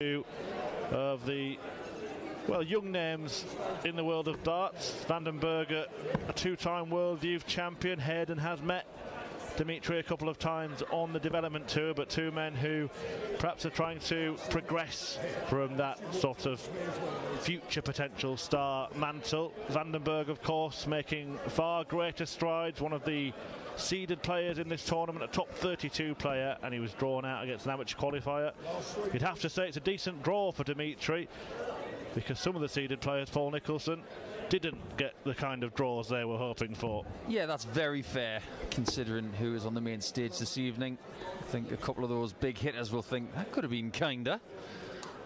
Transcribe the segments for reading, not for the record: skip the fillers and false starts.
Of the, well, young names in the world of darts. Bergh, a two-time world youth champion. Hayden has met Dimitri a couple of times on the development tour, but two men who perhaps are trying to progress from that sort of future potential star mantle. Bergh, of course, making far greater strides, one of the seeded players in this tournament, a top 32 player, and he was drawn out against an amateur qualifier. You'd have to say it's a decent draw for Dimitri, because some of the seeded players, Paul Nicholson, didn't get the kind of draws they were hoping for. Yeah, that's very fair, considering who is on the main stage this evening. I think a couple of those big hitters will think that could have been kinder.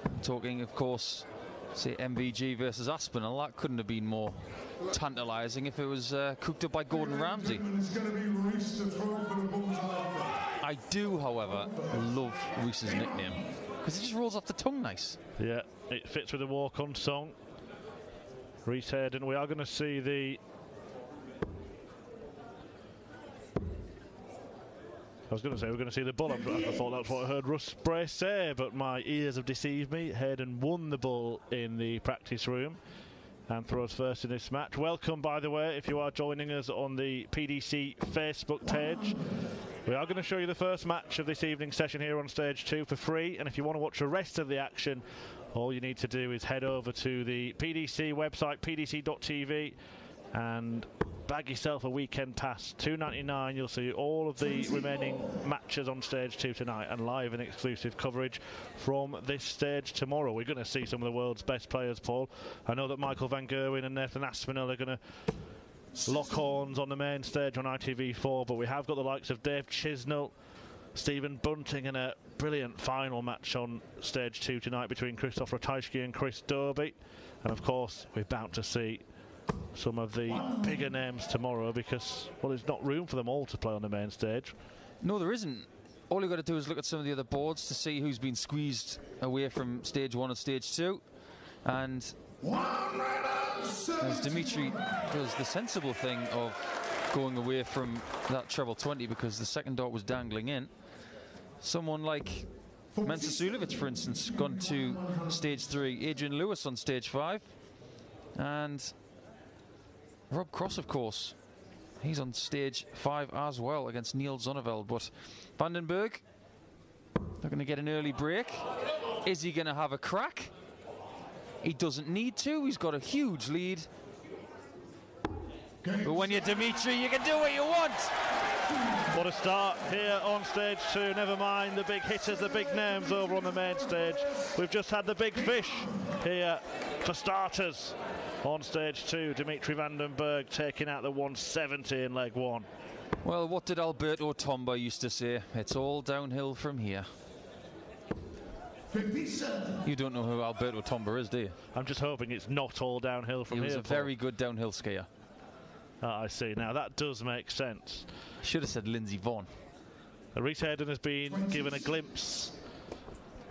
I'm talking, of course, say MVG versus Aspinall. That couldn't have been more tantalising if it was cooked up by Gordon Ramsay. I do, however, love Rhys's nickname, because it just rolls off the tongue nice. Yeah, it fits with the walk-on song. Rhys Hayden, we are going to see the... I was going to say we're going to see the bull. I thought that's what I heard Russ Bray say, but my ears have deceived me. Hayden won the bull in the practice room and throws first in this match. Welcome, by the way, if you are joining us on the PDC Facebook page. We are going to show you the first match of this evening's session here on stage 2 for free, and if you want to watch the rest of the action, all you need to do is head over to the PDC website, pdc.tv, and bag yourself a weekend pass. $2.99. You'll see all of the remaining matches on stage 2 tonight, and live and exclusive coverage from this stage tomorrow. We're going to see some of the world's best players, Paul. I know that Michael Van Gerwen and Nathan Aspinall are going to lock horns on the main stage on ITV4, but we have got the likes of Dave Chisnell, Stephen Bunting, and a brilliant final match on stage 2 tonight between Krzysztof Ratajski and Chris Dobie. And of course, we're bound to see some of the bigger names tomorrow, because, well, there's not room for them all to play on the main stage. No, there isn't. All you've got to do is look at some of the other boards to see who's been squeezed away from stage 1 and stage 2. And as Dimitri does the sensible thing of going away from that treble 20 because the second dart was dangling in, someone like Mensa Sulovic, for instance, gone to stage 3, Adrian Lewis on stage 5, and Rob Cross, of course, he's on stage 5 as well against Neil Zonneveld. But Bergh, they're going to get an early break. Is he going to have a crack? He doesn't need to. He's got a huge lead. But when you're Dimitri, you can do what you want. What a start here on stage 2. Never mind the big hitters, the big names over on the main stage. We've just had the big fish here for starters on stage 2. Dimitri Bergh taking out the 170 in leg 1. Well, what did Alberto Tomba used to say? It's all downhill from here. You don't know who Alberto Tomba is, do you? I'm just hoping it's not all downhill from here. He was a very good downhill skier. I see. Now that does make sense. Should have said Lindsey Vonn. Rhys Hayden has been given a glimpse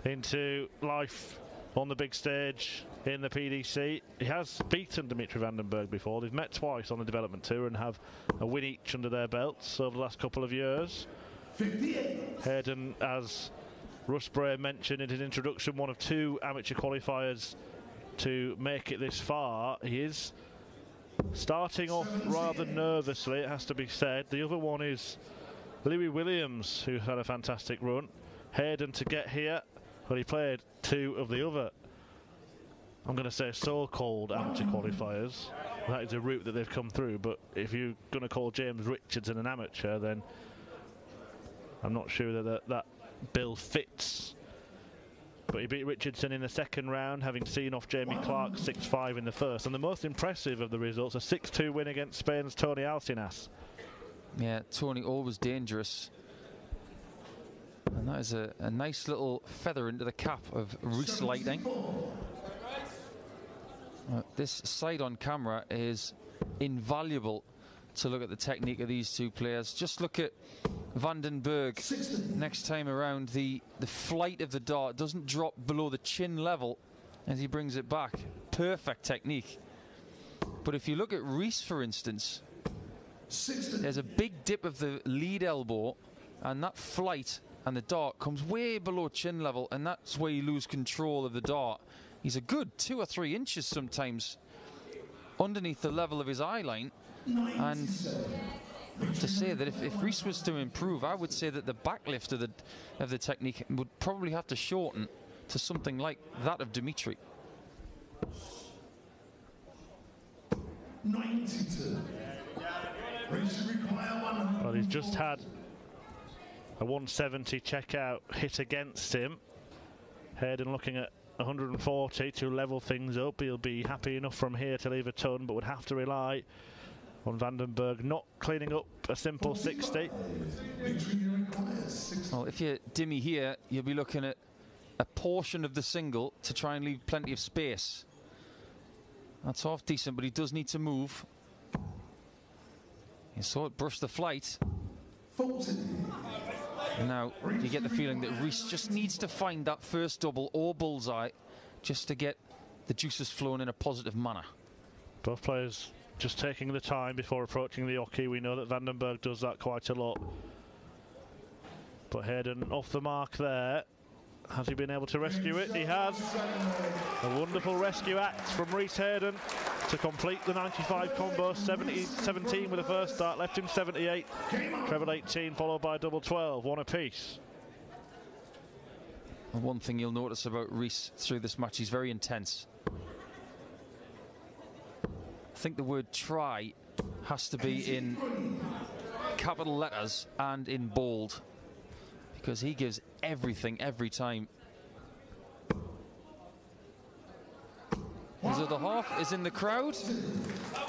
into life on the big stage in the PDC. He has beaten Dimitri Bergh before. They've met twice on the development tour and have a win each under their belts over the last couple of years. Hayden, as Russ Bray mentioned in his introduction, one of 2 amateur qualifiers to make it this far. He is starting off rather nervously, it has to be said. The other one is Louis Williams, who had a fantastic run. Hayden to get here, but he played 2 of the other, I'm going to say, so-called amateur qualifiers. That is a route that they've come through, but if you're going to call James Richardson an amateur, then I'm not sure that bill fits. But he beat Richardson in the second round, having seen off Jamie Clark 6-5 in the first. And the most impressive of the results, a 6-2 win against Spain's Tony Alcinas. Yeah, Tony always dangerous. And that is a nice little feather into the cap of Rhys lighting. This sight on camera is invaluable to look at the technique of these 2 players. Just look at Bergh next time around. The flight of the dart doesn't drop below the chin level as he brings it back. Perfect technique. But if you look at Rhys, for instance, there's a big dip of the lead elbow, and that flight and the dart comes way below chin level, and that's where you lose control of the dart. He's a good 2 or 3 inches sometimes underneath the level of his eye line, and to say that if Rhys was to improve, I would say that the backlift of the technique would probably have to shorten to something like that of Dimitri. 92. Well, he's just had a 170 checkout hit against him. Hayden looking at 140 to level things up. He'll be happy enough from here to leave a ton, but would have to rely on Bergh not cleaning up a simple 60. Well, if you're Dimmy here, you'll be looking at a portion of the single to try and leave plenty of space. That's half decent, but he does need to move. You saw it brush the flight. And now you get the feeling that Rhys just needs to find that first double or bullseye just to get the juices flowing in a positive manner. Both players just taking the time before approaching the oki. We know that Bergh does that quite a lot. But Hayden off the mark there. Has he been able to rescue it? He has. A wonderful rescue act from Rhys Hayden to complete the 95 combo. 17 with the first start, left him 78. Treble 18 followed by double 12, one apiece. One thing you'll notice about Rhys through this match, he's very intense. I think the word try has to be in capital letters and in bold, because he gives everything every time. His other half is in the crowd.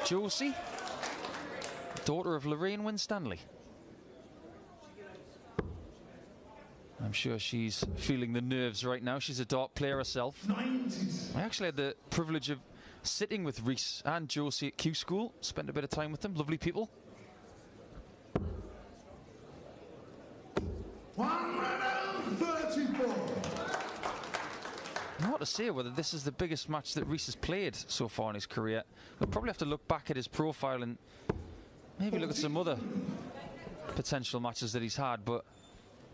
Josie, daughter of Lorraine Winstanley. I'm sure she's feeling the nerves right now. She's a dart player herself. I actually had the privilege of sitting with Rhys and Josie at Q School. Spent a bit of time with them. Lovely people. Not to say whether this is the biggest match that Rhys has played so far in his career. We'll probably have to look back at his profile and maybe look at some other potential matches that he's had, but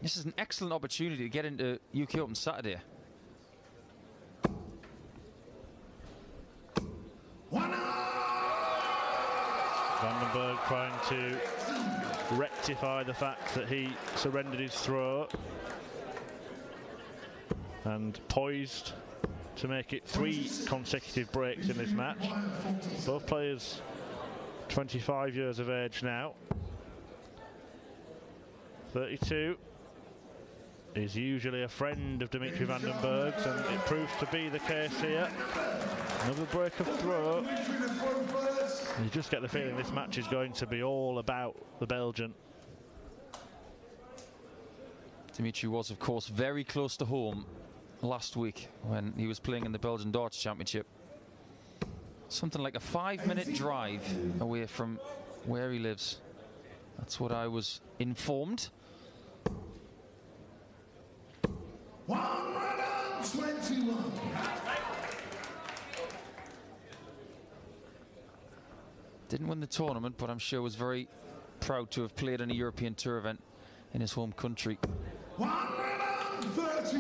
this is an excellent opportunity to get into UK Open Saturday. Bergh trying to rectify the fact that he surrendered his throw, and poised to make it 3 consecutive breaks in this match. Both players 25 years of age now. 32 is usually a friend of Dimitri Bergh's, and it proves to be the case here. Another break of throw. You just get the feeling this match is going to be all about the Belgian. Dimitri was, of course, very close to home last week when he was playing in the Belgian Darts Championship. Something like a 5-minute drive away from where he lives. That's what I was informed. 121. Didn't win the tournament, but I'm sure was very proud to have played in a European Tour event in his home country.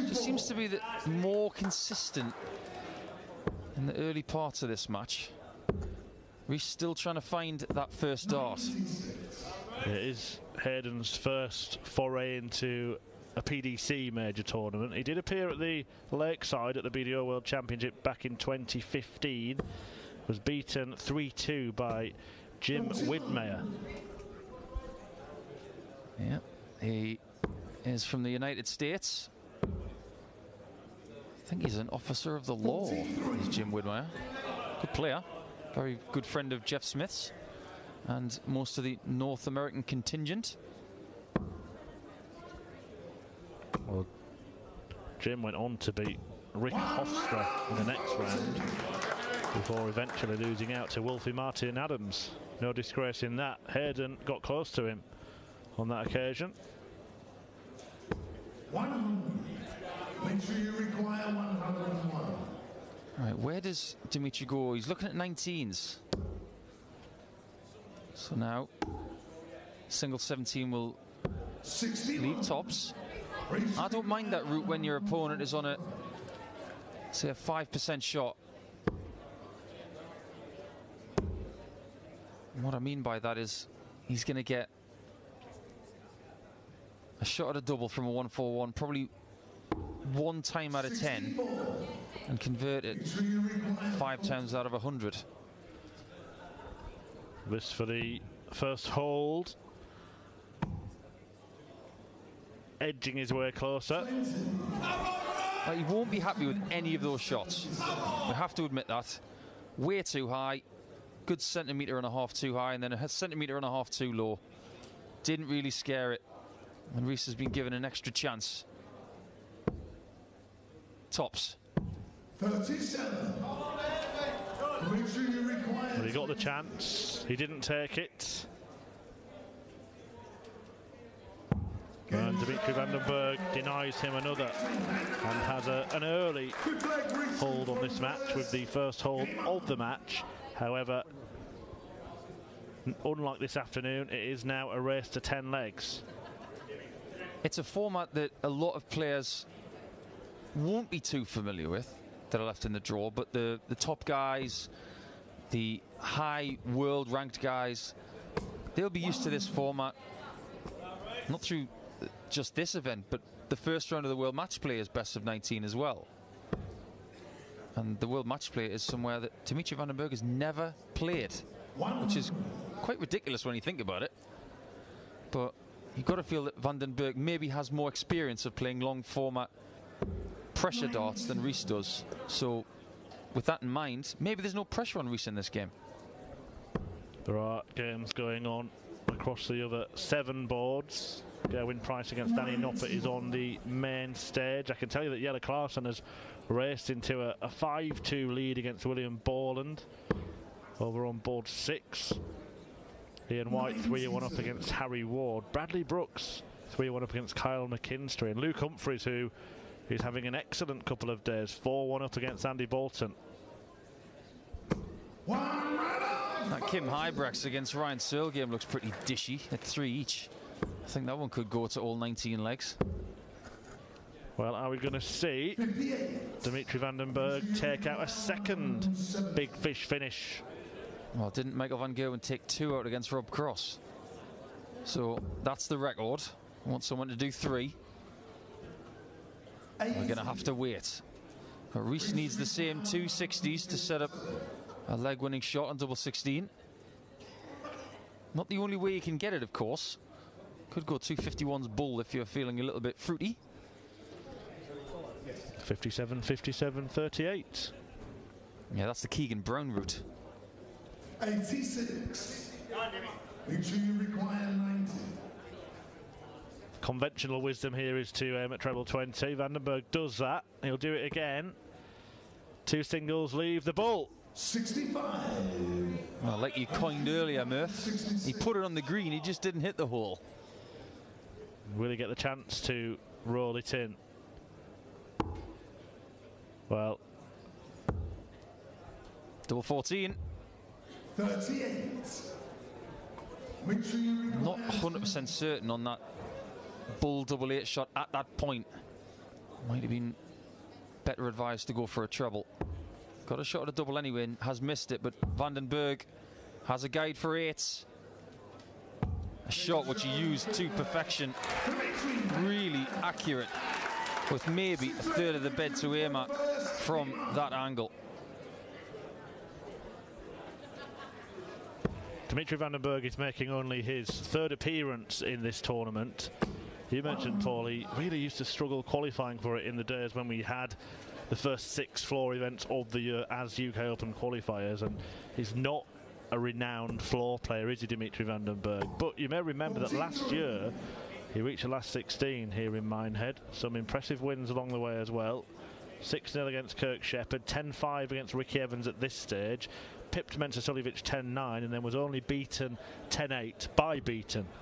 Just seems to be the more consistent in the early parts of this match. Rhys still trying to find that first dart. It is Hayden's first foray into a PDC major tournament. He did appear at the Lakeside at the BDO World Championship back in 2015. Was beaten 3-2 by Jim Widmeyer. Yeah, he is from the United States. I think he's an officer of the law, is Jim Widmeyer. Good player, very good friend of Jeff Smith's and most of the North American contingent. Well, Jim went on to beat Rick Hofstra in the next round before eventually losing out to Wolfie Martin Adams. No disgrace in that. Hayden got close to him on that occasion. 100. Make sure you require 101. Right, where does Dimitri go? He's looking at 19s. So now, single 17 will leave tops. I don't mind that route when your opponent is on a, say, a 5% shot. And what I mean by that is he's going to get a shot at a double from a 1-4-1 probably 1 time out of 10 and convert it 5 times out of 100. This for the first hold. Edging his way closer. He won't be happy with any of those shots. We have to admit that. Way too high. Good 1.5 centimetres too high, and then a 1.5 centimetres too low. Didn't really scare it. And Rhys has been given an extra chance. Tops. 37. Well, he got the chance. He didn't take it. And Dimitri van den Bergh denies him another and has an early hold on this match with the first hold of the match. However, unlike this afternoon, it is now a race to 10 legs. It's a format that a lot of players won't be too familiar with that are left in the draw, but the top guys, the high world ranked guys, they'll be used to this format, not through just this event, but the first round of the World Match Play is best of 19 as well. And the World Match Play is somewhere that Dimitri van den Bergh has never played, which is quite ridiculous when you think about it. But you've got to feel that van den Bergh maybe has more experience of playing long format pressure darts than Rhys does. So with that in mind, maybe there's no pressure on Rhys in this game. There are games going on across the other 7 boards. Gerwyn Price against Danny Noppert is on the main stage. I can tell you that Jelle Klaassen has raced into a 5-2 lead against William Borland over on board 6. Ian White 3-1 up against Harry Ward. Bradley Brooks 3-1 up against Kyle McKinstry. And Luke Humphreys, who is having an excellent couple of days, 4-1 up against Andy Bolton. That Kim Huybrechts against Ryan Searle game looks pretty dishy at 3 each. I think that one could go to all 19 legs. Well, are we going to see Dimitri van den Bergh take out a second big fish finish? Well, didn't Michael van Gerwen take 2 out against Rob Cross? So that's the record. I want someone to do 3. We're going to have to wait. But Rhys needs the same 2 60s to set up a leg-winning shot on double 16. Not the only way you can get it, of course. Could go 251's bull if you're feeling a little bit fruity. 57, 57, 38. Yeah, that's the Keegan Brown route. 86. Make sure you require 90. Conventional wisdom here is to aim at treble 20. Van den Bergh does that. He'll do it again. 2 singles leave the bull. 65. Well, like you coined earlier, Murph, he put it on the green, he just didn't hit the hole. Will he get the chance to roll it in? Well, double 14. 38. Make sure you require Not 100% certain on that bull double 8 shot at that point. Might have been better advised to go for a treble. Got a shot at a double anyway and has missed it, but van den Bergh has a guide for 8s. A shot which he used to perfection. Really accurate, with maybe a third of the bed to aim at from that angle. Dimitri van den Bergh is making only his 3rd appearance in this tournament. You mentioned, Paul, he really used to struggle qualifying for it in the days when we had the first 6 floor events of the year as UK Open qualifiers, and he's not a renowned floor player, is he, Dimitri van den Bergh? But you may remember that last year he reached the last 16 here in Minehead. Some impressive wins along the way as well. 6-0 against Kirk Shepherd, 10-5 against Ricky Evans at this stage, pipped Mensa Suljovic 10-9, and then was only beaten 10-8 by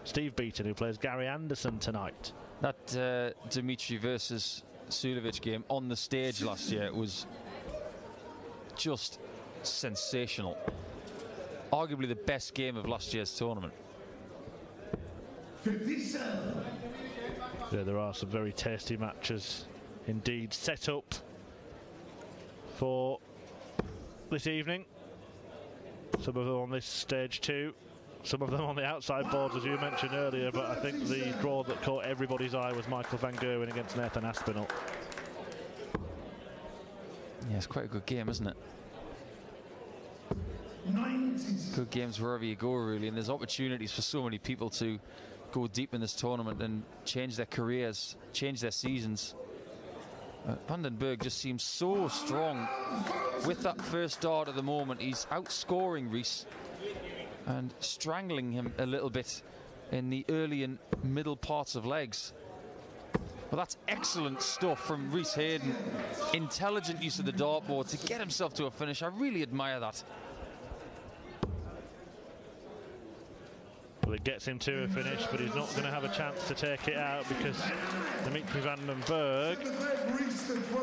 Steve Beaton, who plays Gary Anderson tonight. That Dimitri versus Suljovic game on the stage last year was just sensational. Arguably the best game of last year's tournament. 57. Yeah, there are some very tasty matches indeed set up for this evening. Some of them on this stage 2, some of them on the outside boards, as you mentioned earlier, but I think the draw that caught everybody's eye was Michael van Gerwen against Nathan Aspinall. Yeah, it's quite a good game, isn't it? Good games wherever you go, really, and there's opportunities for so many people to go deep in this tournament and change their careers, change their seasons. Van den Bergh just seems so strong with that first dart at the moment. He's outscoring Rhys and strangling him a little bit in the early and middle parts of legs. But that's excellent stuff from Rhys Hayden. Intelligent use of the dartboard to get himself to a finish. I really admire that. Well, it gets him to a finish, but he's not going to have a chance to take it out because Dimitri van den Bergh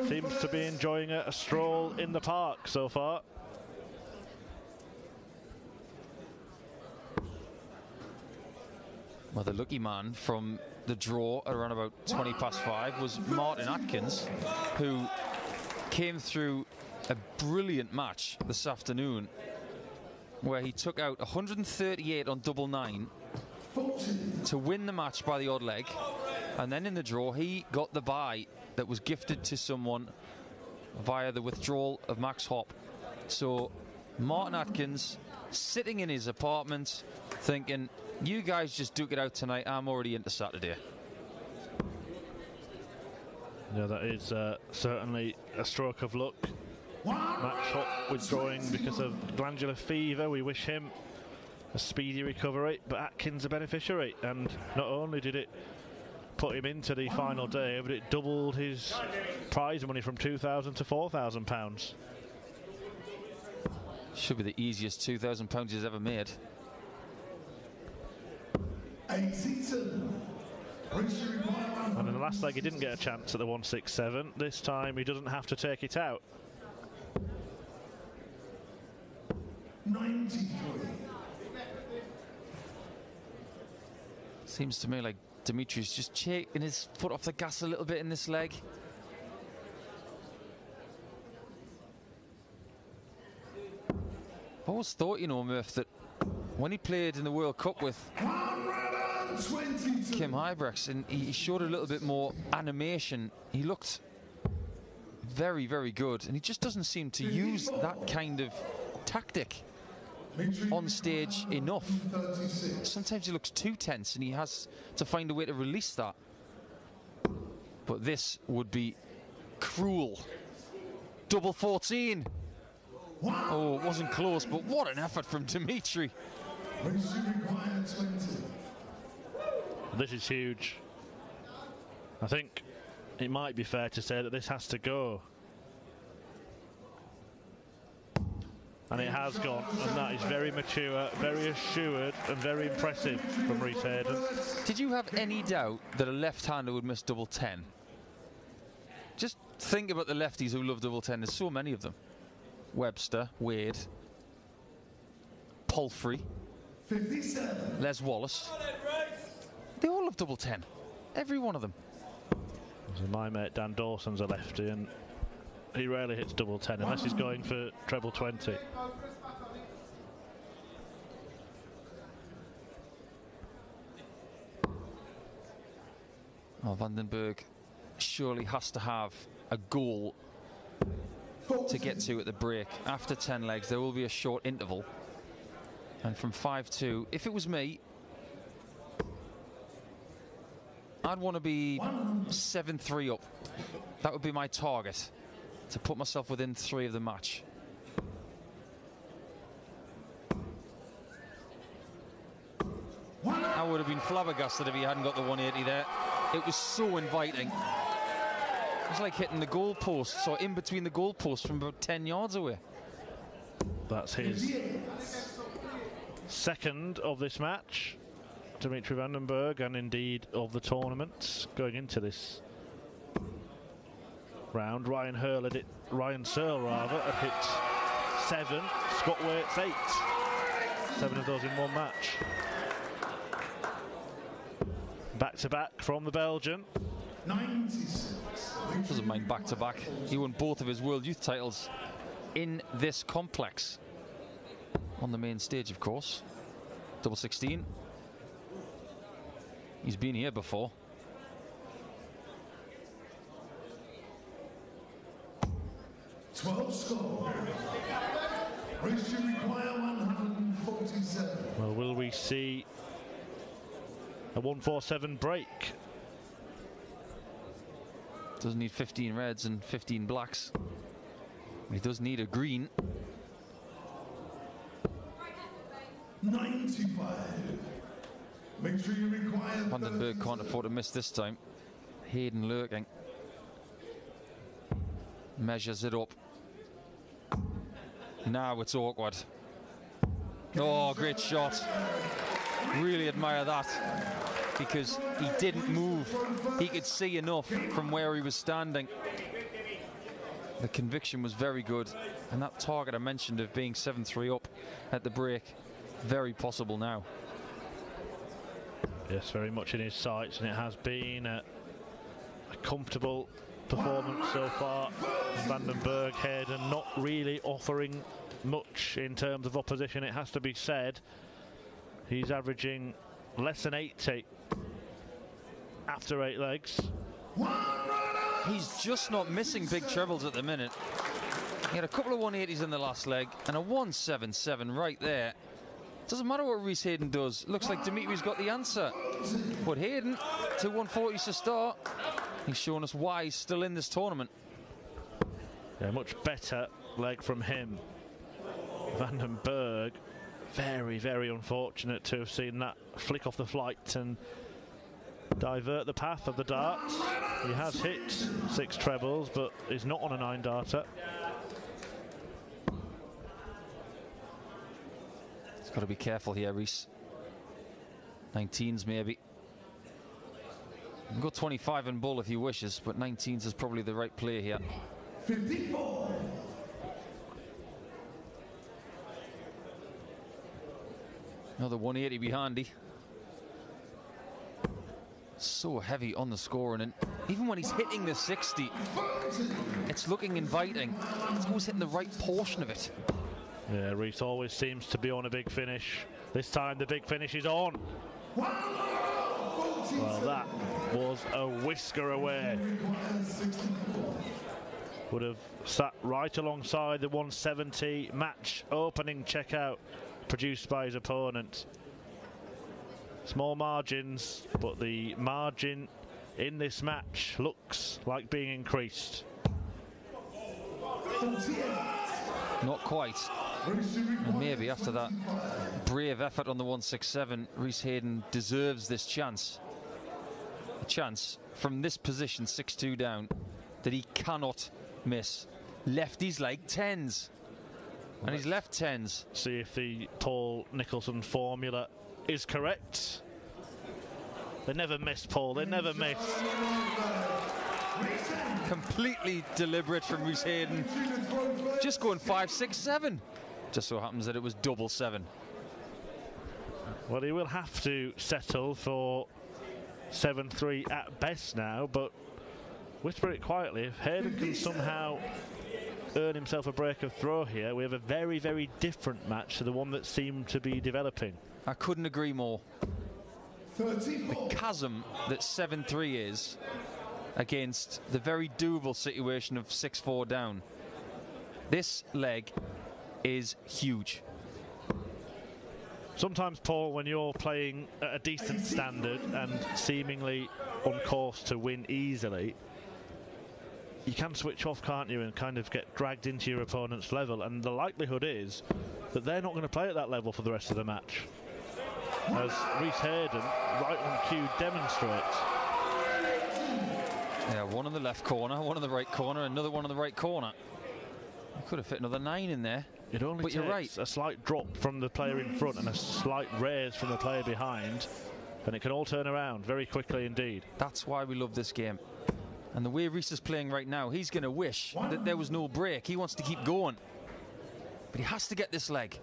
seems to be enjoying a stroll in the park so far. Well, the lucky man from the draw at around about 5:20 was Martin Atkins, who came through a brilliant match this afternoon where he took out 138 on double 9 to win the match by the odd leg, and then in the draw he got the bye that was gifted to someone via the withdrawal of Max Hopp. So Martin Atkins sitting in his apartment thinking, you guys just duke it out tonight, I'm already into Saturday. Yeah, that is certainly a stroke of luck. Max Hopp withdrawing because of glandular fever. We wish him a speedy recovery, but Atkins a beneficiary, and not only did it put him into the final day, but it doubled his prize money from £2,000 to £4,000. Should be the easiest £2,000 he's ever made. And in the last leg he didn't get a chance at the 167. This time he doesn't have to take it out. 93. Seems to me like Dimitri's just shaking his foot off the gas a little bit in this leg. I've always thought, you know, Murph, that when he played in the World Cup with Kim Huybrechts and he showed a little bit more animation, he looked very, very good, and he just doesn't seem to use that kind of tactic on stage enough. Sometimes he looks too tense and he has to find a way to release that. But this would be cruel. Double 14. Oh, it wasn't close, but what an effort from Dimitri. This is huge. I think it might be fair to say that this has to go. And it has gone, and that is very mature, very assured, and very impressive from Rhys Hayden. Did you have any doubt that a left-hander would miss double 10? Just think about the lefties who love double 10. There's so many of them. Webster, Wade, Palfrey, 57. Les Wallace. They all love double 10. Every one of them. So my mate Dan Dawson's a lefty, and he rarely hits double 10 unless he's going for treble 20. Well, Van den Bergh surely has to have a goal to get to at the break. After 10 legs, there will be a short interval. And from 5-2, if it was me, I'd want to be 7-3 up. That would be my target, to put myself within 3 of the match. I would have been flabbergasted if he hadn't got the 180 there. It was so inviting. It was like hitting the goalposts, or in between the goalposts from about 10 yards away. That's his second of this match, Dimitri van den Bergh, and indeed of the tournament going into this round. Ryan Searle had hit 7, Scott Waite's 8. 7 of those in one match. Back-to-back from the Belgian. 96. Doesn't mind back-to-back. He won both of his World Youth titles in this complex. On the main stage, of course. Double 16. He's been here before. Score. Rhys, you require 147. Well, will we see a 147 break? Doesn't need 15 reds and 15 blacks. He does need a green. 95. Make sure you require. Bergh can't afford to miss this time. Hayden lurking. Measures it up. Now it's awkward. Oh, great shot. Really admire that, because he didn't move. He could see enough from where he was standing. The conviction was very good, and that target I mentioned of being 7-3 up at the break, very possible now. Yes, very much in his sights, and it has been a comfortable performance so far. Bergh, Hayden not really offering much in terms of opposition, it has to be said. He's averaging less than 80 after 8 legs. He's just not missing big trebles at the minute. He had a couple of 180s in the last leg and a 177 right there. Doesn't matter what Rhys Hayden does. Looks like Dimitri's got the answer. But Hayden, 2 140s to start. He's shown us why he's still in this tournament. Yeah, much better leg from him. Bergh, very, very unfortunate to have seen that flick off the flight and divert the path of the dart. He has hit 6 trebles, but is not on a 9-darter. He's got to be careful here, Rhys. 19s maybe. You can go 25 in bull if he wishes, but 19s is probably the right play here. 54. Another 180 behind he. So heavy on the scoring, and even when he's hitting the 60, it's looking inviting. It's always hitting the right portion of it. Yeah, Rhys always seems to be on a big finish. This time the big finish is on. Well, that was a whisker away. Would have sat right alongside the 170 match opening checkout produced by his opponent. Small margins, but the margin in this match looks like being increased. Not quite. And maybe after that brave effort on the 167, Rhys Hayden deserves this chance. A chance from this position, 6-2 down, that he cannot miss. Lefties like 10s. And he's left 10s. See if the Paul Nicholson formula is correct. They never miss, Paul. They never miss. Completely deliberate from Rhys Hayden. Just going 5, 6, 7. Just so happens that it was double 7. Well, he will have to settle for 7-3 at best now, but whisper it quietly. If Hayden can somehow earn himself a break of throw here, we have a very, very different match to the one that seemed to be developing. I couldn't agree more. 34. The chasm that 7-3 is against the very doable situation of 6-4 down. This leg is huge. Sometimes, Paul, when you're playing at a decent standard and seemingly on course to win easily, you can switch off, can't you, and kind of get dragged into your opponent's level, and the likelihood is that they're not going to play at that level for the rest of the match, as Rhys Hayden, right on cue, demonstrates. Yeah, one in the left corner, one in the right corner, another one in the right corner. You could have fit another 9 in there. It only but takes you're right. a slight drop from the player in front and a slight raise from the player behind, and it can all turn around very quickly indeed. That's why we love this game. And the way Rhys is playing right now, he's going to wish that there was no break. He wants to keep going. But he has to get this leg.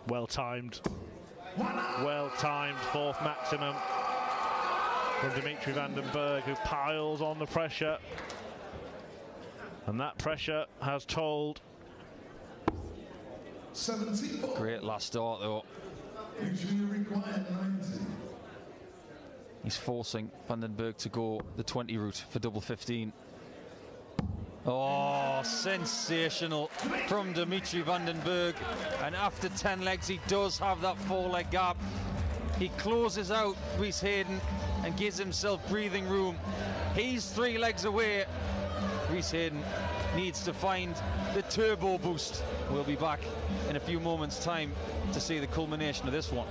Well-timed fourth maximum from Dimitri van den Bergh, who piles on the pressure. And that pressure has told. 74. Great last start though. Victory required 90. He's forcing van den Bergh to go the 20 route for double 15. Oh, sensational from Dimitri van den Bergh. And after 10 legs, he does have that 4-leg gap. He closes out Rhys Hayden and gives himself breathing room. He's 3 legs away. Rhys Hayden needs to find the turbo boost. We'll be back in a few moments' time to see the culmination of this one.